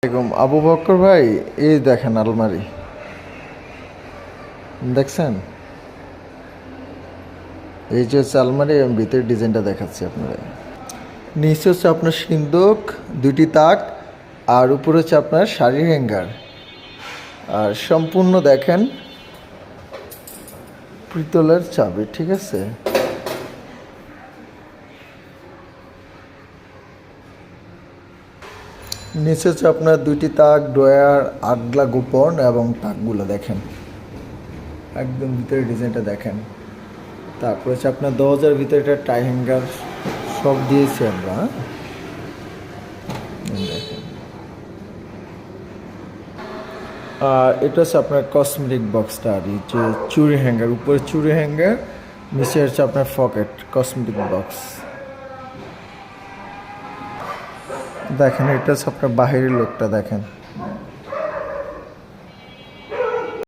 এরকম আবু বক্কর ভাই, এই দেখেন আলমারি দেখছেন? এই যে হচ্ছে আলমারি, এবং ভিতরের ডিজাইনটা দেখাচ্ছি আপনারা। নিচে হচ্ছে আপনার সিন্দুক, দুইটি তাক, আর উপরে হচ্ছে আপনার শাড়ির হ্যাঙ্গার। আর সম্পূর্ণ দেখেন পিতলের চাবি, ঠিক আছে? নিচে হচ্ছে আপনার দুইটি তাক, ড্রয়ার, আগলা গোপন এবং তাকগুলো দেখেন, একদম ভিতরে ডিজাইনটা দেখেন। তারপর হচ্ছে আপনার 10,000 ভিতরে একটা টাই হ্যাঙ্গার সব দিয়েছি আমরা, হ্যাঁ? দেখেন। আর এটা হচ্ছে আপনার কসমেটিক বক্সটা, আর এই যে চুড়ি হ্যাঙ্গার, উপরে চুড়ি হ্যাঙ্গার, নিচে হচ্ছে আপনার পকেট কসমেটিক বক্স। দেখেন এটা হচ্ছে আপনার বাহিরের লোকটা দেখেন।